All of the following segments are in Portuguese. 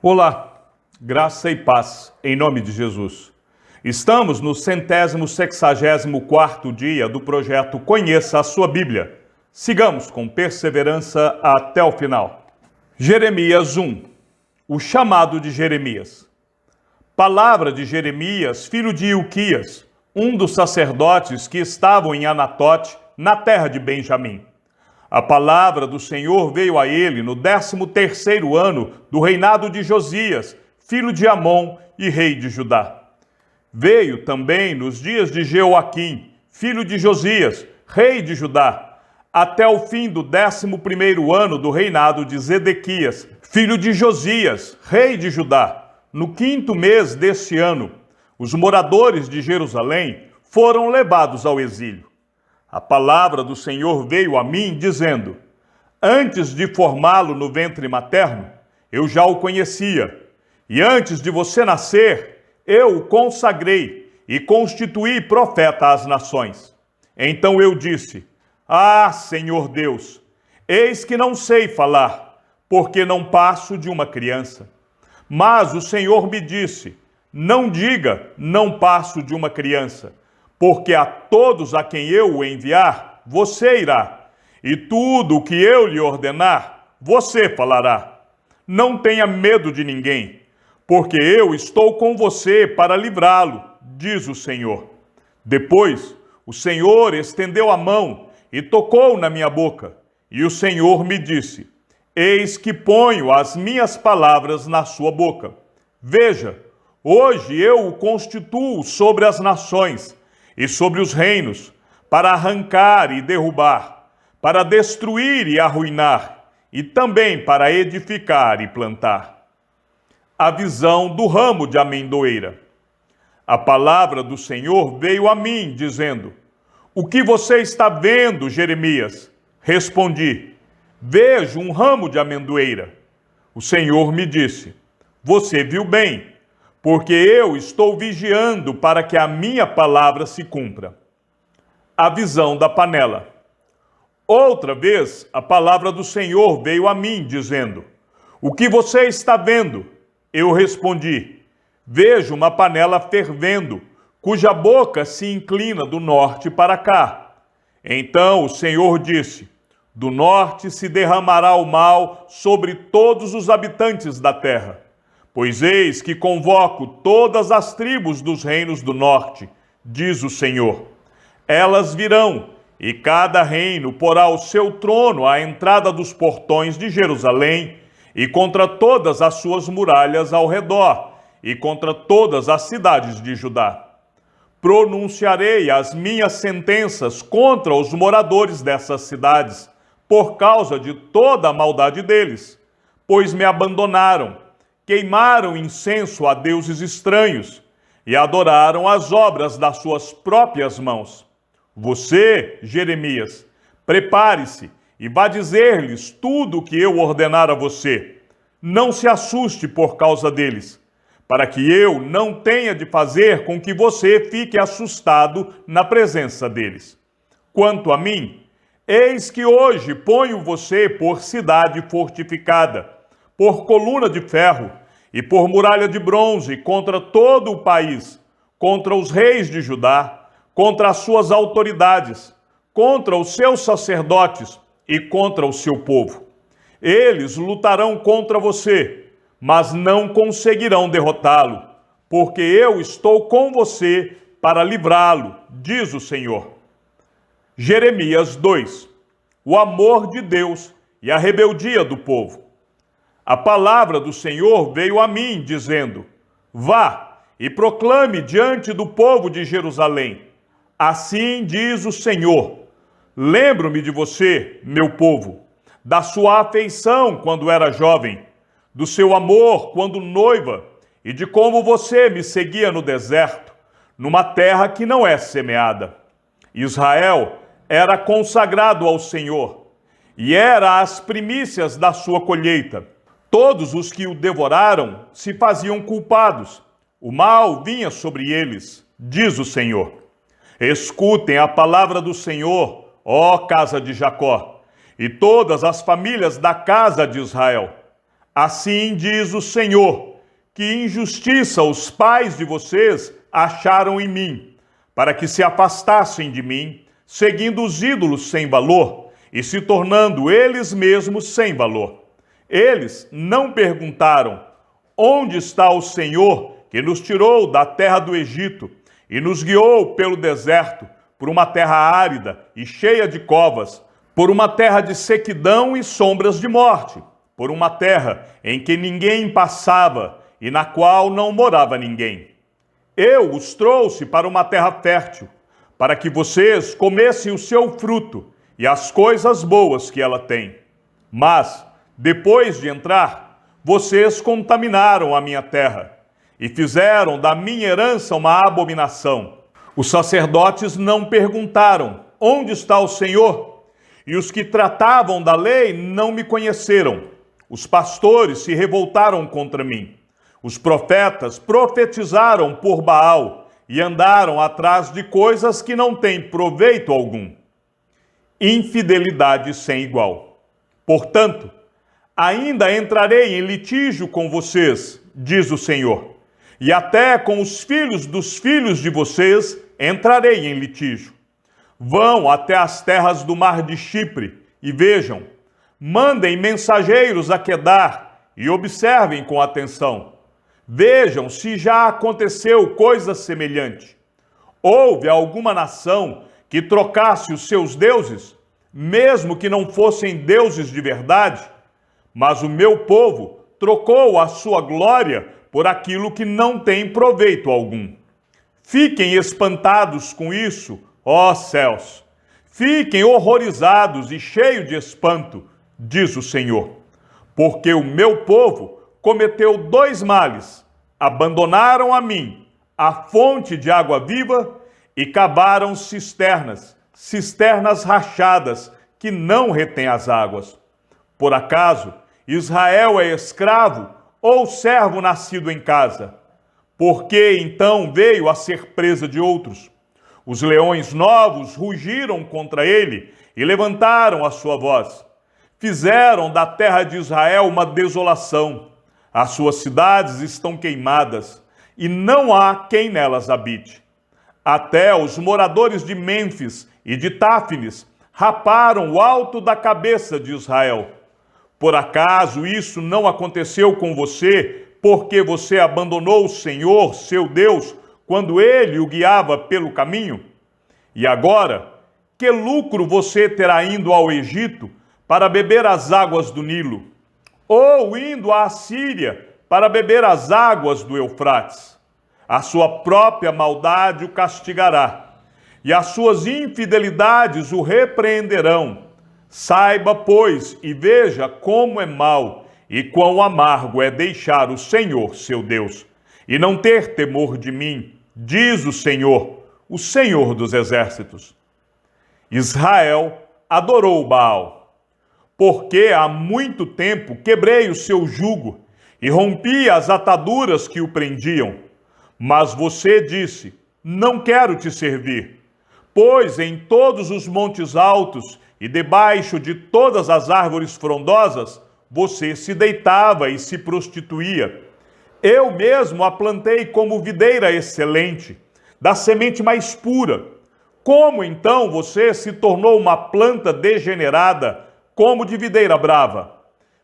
Olá, graça e paz, em nome de Jesus. Estamos no 164º dia do projeto Conheça a Sua Bíblia. Sigamos com perseverança até o final. Jeremias 1. O chamado de Jeremias. Palavra de Jeremias, filho de Ilquias, um dos sacerdotes que estavam em Anatote, na terra de Benjamim. A palavra do Senhor veio a ele no 13º ano do reinado de Josias, filho de Amon e rei de Judá. Veio também nos dias de Jeoaquim, filho de Josias, rei de Judá, até o fim do 11º ano do reinado de Zedequias, filho de Josias, rei de Judá. No 5º mês deste ano, os moradores de Jerusalém foram levados ao exílio. A palavra do Senhor veio a mim, dizendo: Antes de formá-lo no ventre materno, eu já o conhecia, e antes de você nascer, eu o consagrei e constituí profeta às nações. Então eu disse: Ah, Senhor Deus, eis que não sei falar, porque não passo de uma criança. Mas o Senhor me disse: Não diga, não passo de uma criança, porque a todos a quem eu o enviar, você irá, e tudo o que eu lhe ordenar, você falará. Não tenha medo de ninguém, porque eu estou com você para livrá-lo, diz o Senhor. Depois, o Senhor estendeu a mão e tocou na minha boca, e o Senhor me disse: Eis que ponho as minhas palavras na sua boca. Veja, hoje eu o constituo sobre as nações e sobre os reinos, para arrancar e derrubar, para destruir e arruinar, e também para edificar e plantar. A visão do ramo de amendoeira. A palavra do Senhor veio a mim, dizendo: O que você está vendo, Jeremias? Respondi: Vejo um ramo de amendoeira. O Senhor me disse: Você viu bem, porque eu estou vigiando para que a minha palavra se cumpra. A visão da panela. Outra vez, a palavra do Senhor veio a mim, dizendo: O que você está vendo? Eu respondi: Vejo uma panela fervendo, cuja boca se inclina do norte para cá. Então o Senhor disse: Do norte se derramará o mal sobre todos os habitantes da terra. Pois eis que convoco todas as tribos dos reinos do norte, diz o Senhor. Elas virão, e cada reino porá o seu trono à entrada dos portões de Jerusalém, e contra todas as suas muralhas ao redor, e contra todas as cidades de Judá. Pronunciarei as minhas sentenças contra os moradores dessas cidades, por causa de toda a maldade deles, pois me abandonaram, queimaram incenso a deuses estranhos e adoraram as obras das suas próprias mãos. Você, Jeremias, prepare-se e vá dizer-lhes tudo o que eu ordenar a você. Não se assuste por causa deles, para que eu não tenha de fazer com que você fique assustado na presença deles. Quanto a mim, eis que hoje ponho você por cidade fortificada, por coluna de ferro e por muralha de bronze contra todo o país, contra os reis de Judá, contra as suas autoridades, contra os seus sacerdotes e contra o seu povo. Eles lutarão contra você, mas não conseguirão derrotá-lo, porque eu estou com você para livrá-lo, diz o Senhor. Jeremias 2. O amor de Deus e a rebeldia do povo. A palavra do Senhor veio a mim, dizendo: Vá e proclame diante do povo de Jerusalém. Assim diz o Senhor: Lembro-me de você, meu povo, da sua afeição quando era jovem, do seu amor quando noiva, e de como você me seguia no deserto, numa terra que não é semeada. Israel era consagrado ao Senhor, e era as primícias da sua colheita. Todos os que o devoraram se faziam culpados. O mal vinha sobre eles, diz o Senhor. Escutem a palavra do Senhor, ó casa de Jacó, e todas as famílias da casa de Israel. Assim diz o Senhor, que injustiça os pais de vocês acharam em mim, para que se afastassem de mim, seguindo os ídolos sem valor e se tornando eles mesmos sem valor. Eles não perguntaram: onde está o Senhor que nos tirou da terra do Egito e nos guiou pelo deserto, por uma terra árida e cheia de covas, por uma terra de sequidão e sombras de morte, por uma terra em que ninguém passava e na qual não morava ninguém? Eu os trouxe para uma terra fértil, para que vocês comessem o seu fruto e as coisas boas que ela tem. Mas, depois de entrar, vocês contaminaram a minha terra e fizeram da minha herança uma abominação. Os sacerdotes não perguntaram: onde está o Senhor? E os que tratavam da lei não me conheceram. Os pastores se revoltaram contra mim. Os profetas profetizaram por Baal e andaram atrás de coisas que não têm proveito algum. Infidelidade sem igual. Portanto, ainda entrarei em litígio com vocês, diz o Senhor, e até com os filhos dos filhos de vocês entrarei em litígio. Vão até as terras do mar de Chipre e vejam, mandem mensageiros a Quedar e observem com atenção. Vejam se já aconteceu coisa semelhante. Houve alguma nação que trocasse os seus deuses, mesmo que não fossem deuses de verdade? Mas o meu povo trocou a sua glória por aquilo que não tem proveito algum. Fiquem espantados com isso, ó céus. Fiquem horrorizados e cheios de espanto, diz o Senhor. Porque o meu povo cometeu dois males: abandonaram a mim, a fonte de água viva, e cavaram cisternas, cisternas rachadas, que não retêm as águas. Por acaso Israel é escravo ou servo nascido em casa? Por que então veio a ser presa de outros? Os leões novos rugiram contra ele e levantaram a sua voz. Fizeram da terra de Israel uma desolação. As suas cidades estão queimadas e não há quem nelas habite. Até os moradores de Mênfis e de Táfnis raparam o alto da cabeça de Israel. Por acaso isso não aconteceu com você, porque você abandonou o Senhor, seu Deus, quando ele o guiava pelo caminho? E agora, que lucro você terá indo ao Egito para beber as águas do Nilo? Ou indo à Assíria para beber as águas do Eufrates? A sua própria maldade o castigará, e as suas infidelidades o repreenderão. Saiba, pois, e veja como é mau e quão amargo é deixar o Senhor, seu Deus, e não ter temor de mim, diz o Senhor dos exércitos. Israel adorou Baal, porque há muito tempo quebrei o seu jugo e rompi as ataduras que o prendiam. Mas você disse: não quero te servir, pois em todos os montes altos e debaixo de todas as árvores frondosas você se deitava e se prostituía. Eu mesmo a plantei como videira excelente, da semente mais pura. Como então você se tornou uma planta degenerada, como de videira brava?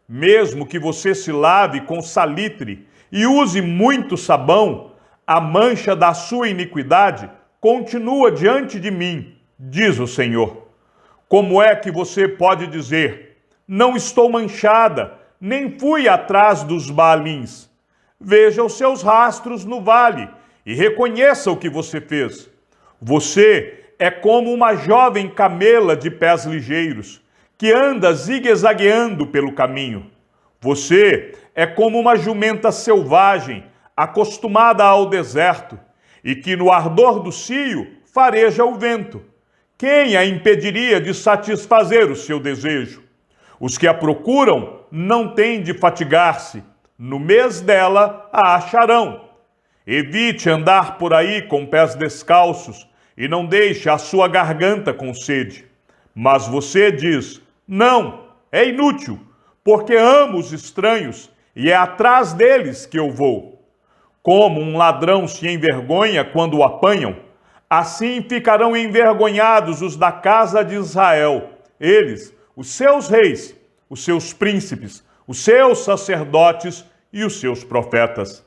Mesmo que você se lave com salitre e use muito sabão, a mancha da sua iniquidade continua diante de mim, diz o Senhor. Como é que você pode dizer: não estou manchada, nem fui atrás dos Baalins? Veja os seus rastros no vale e reconheça o que você fez. Você é como uma jovem camela de pés ligeiros, que anda zigue-zagueando pelo caminho. Você é como uma jumenta selvagem, acostumada ao deserto, e que no ardor do cio fareja o vento. Quem a impediria de satisfazer o seu desejo? Os que a procuram não têm de fatigar-se. No mês dela a acharão. Evite andar por aí com pés descalços e não deixe a sua garganta com sede. Mas você diz: não, é inútil, porque amo os estranhos e é atrás deles que eu vou. Como um ladrão se envergonha quando o apanham, assim ficarão envergonhados os da casa de Israel, eles, os seus reis, os seus príncipes, os seus sacerdotes e os seus profetas.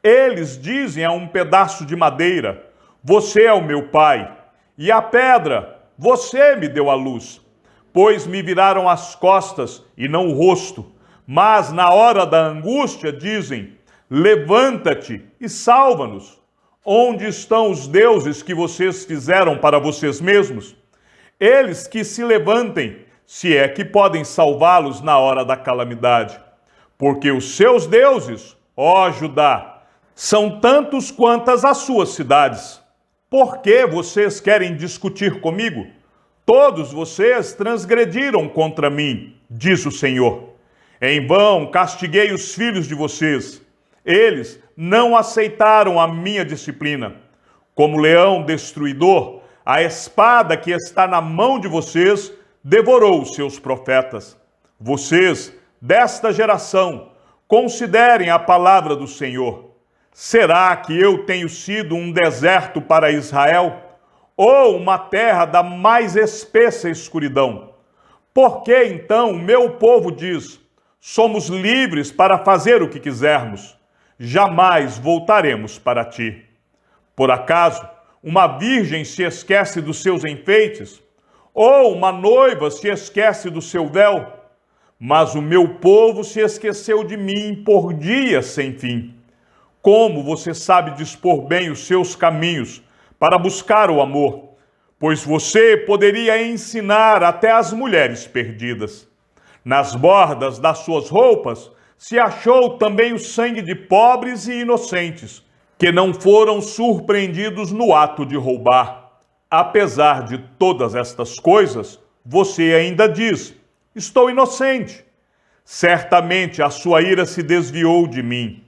Eles dizem a um pedaço de madeira: você é o meu pai, e a pedra: você me deu a luz. Pois me viraram as costas e não o rosto, mas na hora da angústia dizem: levanta-te e salva-nos. Onde estão os deuses que vocês fizeram para vocês mesmos? Eles que se levantem, se é que podem salvá-los na hora da calamidade. Porque os seus deuses, ó Judá, são tantos quantas as suas cidades. Por que vocês querem discutir comigo? Todos vocês transgrediram contra mim, diz o Senhor. Em vão castiguei os filhos de vocês. Eles não aceitaram a minha disciplina. Como leão destruidor, a espada que está na mão de vocês devorou os seus profetas. Vocês, desta geração, considerem a palavra do Senhor. Será que eu tenho sido um deserto para Israel? Ou uma terra da mais espessa escuridão? Por que então o meu povo diz: somos livres para fazer o que quisermos? Jamais voltaremos para ti. Por acaso, uma virgem se esquece dos seus enfeites? Ou uma noiva se esquece do seu véu? Mas o meu povo se esqueceu de mim por dias sem fim. Como você sabe dispor bem os seus caminhos para buscar o amor? Pois você poderia ensinar até as mulheres perdidas. Nas bordas das suas roupas se achou também o sangue de pobres e inocentes, que não foram surpreendidos no ato de roubar. Apesar de todas estas coisas, você ainda diz: estou inocente. Certamente a sua ira se desviou de mim.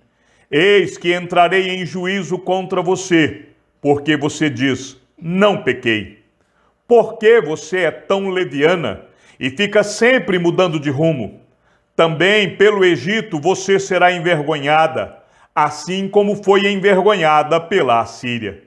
Eis que entrarei em juízo contra você, porque você diz: não pequei. Por que você é tão leviana e fica sempre mudando de rumo? Também pelo Egito você será envergonhada, assim como foi envergonhada pela Assíria.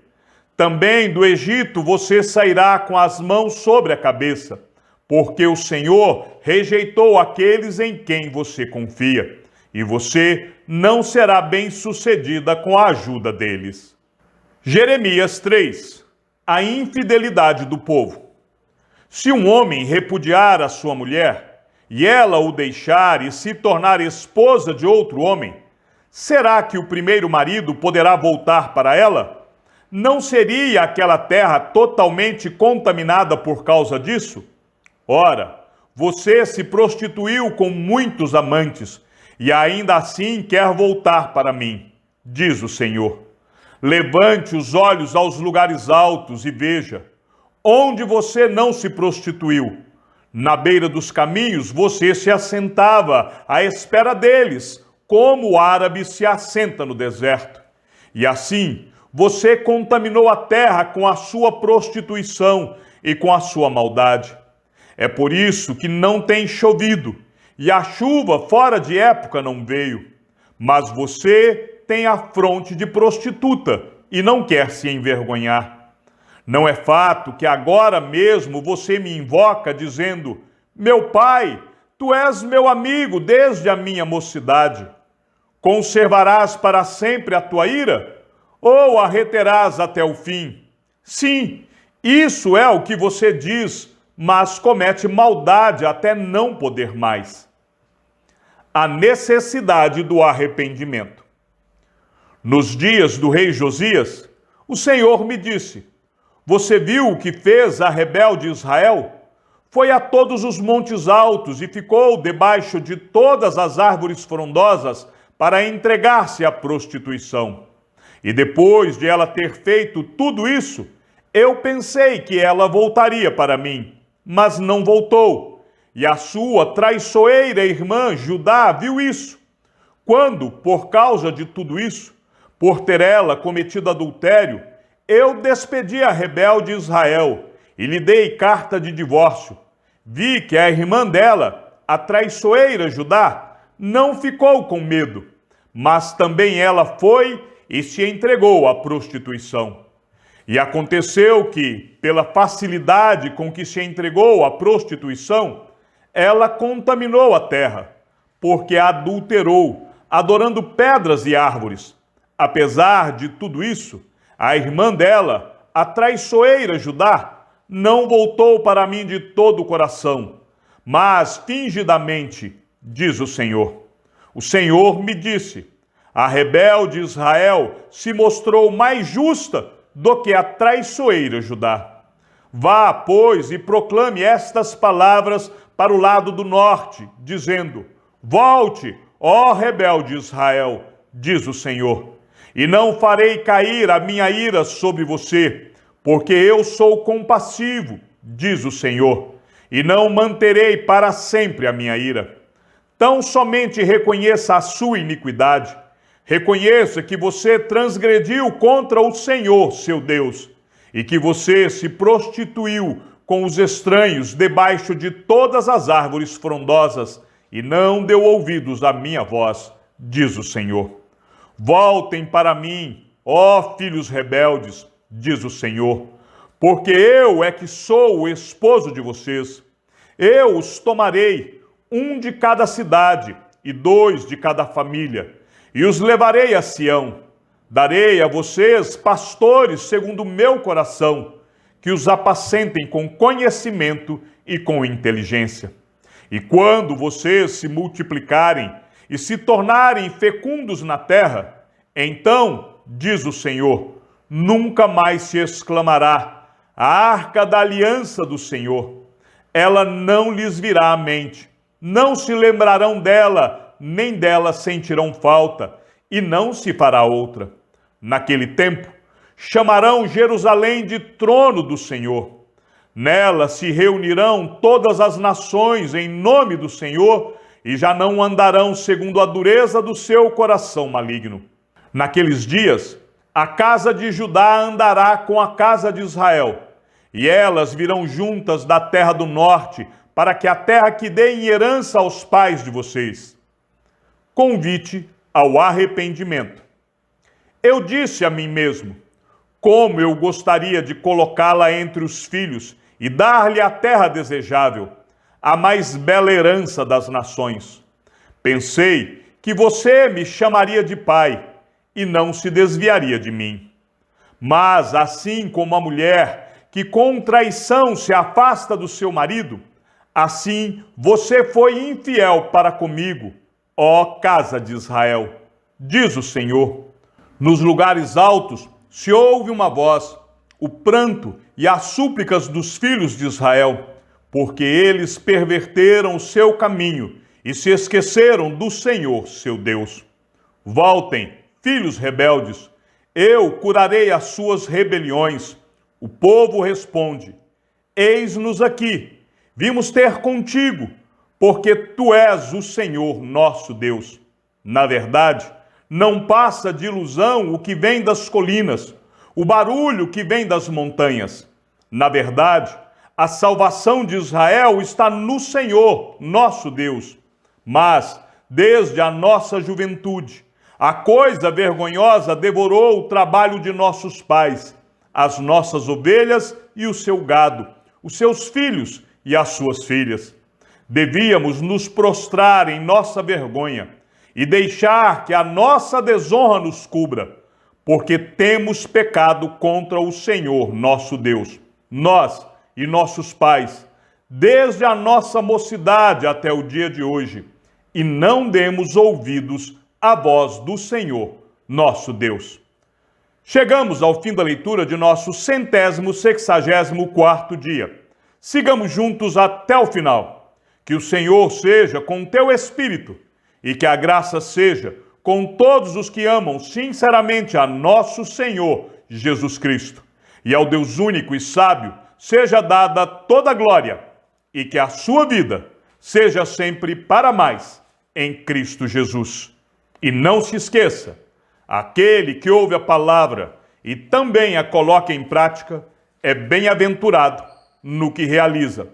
Também do Egito você sairá com as mãos sobre a cabeça, porque o Senhor rejeitou aqueles em quem você confia, e você não será bem-sucedida com a ajuda deles. Jeremias 3. A infidelidade do povo. Se um homem repudiar a sua mulher, e ela o deixar e se tornar esposa de outro homem, será que o primeiro marido poderá voltar para ela? Não seria aquela terra totalmente contaminada por causa disso? Ora, você se prostituiu com muitos amantes, e ainda assim quer voltar para mim, diz o Senhor. Levante os olhos aos lugares altos e veja, onde você não se prostituiu. Na beira dos caminhos você se assentava à espera deles, como o árabe se assenta no deserto. E assim, você contaminou a terra com a sua prostituição e com a sua maldade. É por isso que não tem chovido, e a chuva fora de época não veio. Mas você tem a fronte de prostituta e não quer se envergonhar. Não é fato que agora mesmo você me invoca dizendo: meu pai, tu és meu amigo desde a minha mocidade. Conservarás para sempre a tua ira? Ou a reterás até o fim? Sim, isso é o que você diz, mas comete maldade até não poder mais. A necessidade do arrependimento. Nos dias do rei Josias, o Senhor me disse: você viu o que fez a rebelde Israel? Foi a todos os montes altos e ficou debaixo de todas as árvores frondosas para entregar-se à prostituição. E depois de ela ter feito tudo isso, eu pensei que ela voltaria para mim, mas não voltou. E a sua traiçoeira irmã Judá viu isso. Quando, por causa de tudo isso, por ter ela cometido adultério, eu despedi a rebelde Israel e lhe dei carta de divórcio. Vi que a irmã dela, a traiçoeira Judá, não ficou com medo, mas também ela foi e se entregou à prostituição. E aconteceu que, pela facilidade com que se entregou à prostituição, ela contaminou a terra, porque a adulterou, adorando pedras e árvores. Apesar de tudo isso, a irmã dela, a traiçoeira Judá, não voltou para mim de todo o coração, mas fingidamente, diz o Senhor. O Senhor me disse: a rebelde Israel se mostrou mais justa do que a traiçoeira Judá. Vá, pois, e proclame estas palavras para o lado do norte, dizendo: volte, ó rebelde Israel, diz o Senhor, e não farei cair a minha ira sobre você, porque eu sou compassivo, diz o Senhor, e não manterei para sempre a minha ira. Tão somente reconheça a sua iniquidade, reconheça que você transgrediu contra o Senhor, seu Deus, e que você se prostituiu com os estranhos debaixo de todas as árvores frondosas, e não deu ouvidos à minha voz, diz o Senhor. Voltem para mim, ó filhos rebeldes, diz o Senhor, porque eu é que sou o esposo de vocês. Eu os tomarei, um de cada cidade e 2 de cada família, e os levarei a Sião. Darei a vocês pastores segundo o meu coração, que os apacentem com conhecimento e com inteligência. E quando vocês se multiplicarem e se tornarem fecundos na terra, então, diz o Senhor, nunca mais se exclamará: a arca da aliança do Senhor. Ela não lhes virá à mente, não se lembrarão dela, nem dela sentirão falta, e não se fará outra. Naquele tempo, chamarão Jerusalém de trono do Senhor. Nela se reunirão todas as nações em nome do Senhor, e já não andarão segundo a dureza do seu coração maligno. Naqueles dias, a casa de Judá andará com a casa de Israel, e elas virão juntas da terra do norte, para que a terra que dê em herança aos pais de vocês. Convite ao arrependimento. Eu disse a mim mesmo: como eu gostaria de colocá-la entre os filhos e dar-lhe a terra desejável, a mais bela herança das nações. Pensei que você me chamaria de pai e não se desviaria de mim. Mas assim como a mulher que com traição se afasta do seu marido, assim você foi infiel para comigo, ó casa de Israel, diz o Senhor. Nos lugares altos se ouve uma voz, o pranto e as súplicas dos filhos de Israel, porque eles perverteram o seu caminho e se esqueceram do Senhor, seu Deus. Voltem, filhos rebeldes, eu curarei as suas rebeliões. O povo responde: eis-nos aqui, vimos ter contigo, porque tu és o Senhor nosso Deus. Na verdade, não passa de ilusão o que vem das colinas, o barulho que vem das montanhas. Na verdade, a salvação de Israel está no Senhor, nosso Deus. Mas, desde a nossa juventude, a coisa vergonhosa devorou o trabalho de nossos pais, as nossas ovelhas e o seu gado, os seus filhos e as suas filhas. Devíamos nos prostrar em nossa vergonha e deixar que a nossa desonra nos cubra, porque temos pecado contra o Senhor, nosso Deus, nós e nossos pais, desde a nossa mocidade até o dia de hoje, e não demos ouvidos à voz do Senhor, nosso Deus. Chegamos ao fim da leitura de nosso 164º dia. Sigamos juntos até o final. Que o Senhor seja com teu espírito e que a graça seja com todos os que amam sinceramente a nosso Senhor Jesus Cristo. E ao Deus único e sábio seja dada toda a glória e que a sua vida seja sempre para mais em Cristo Jesus. E não se esqueça, aquele que ouve a palavra e também a coloca em prática é bem-aventurado no que realiza.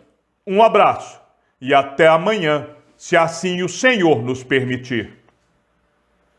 Um abraço e até amanhã, se assim o Senhor nos permitir.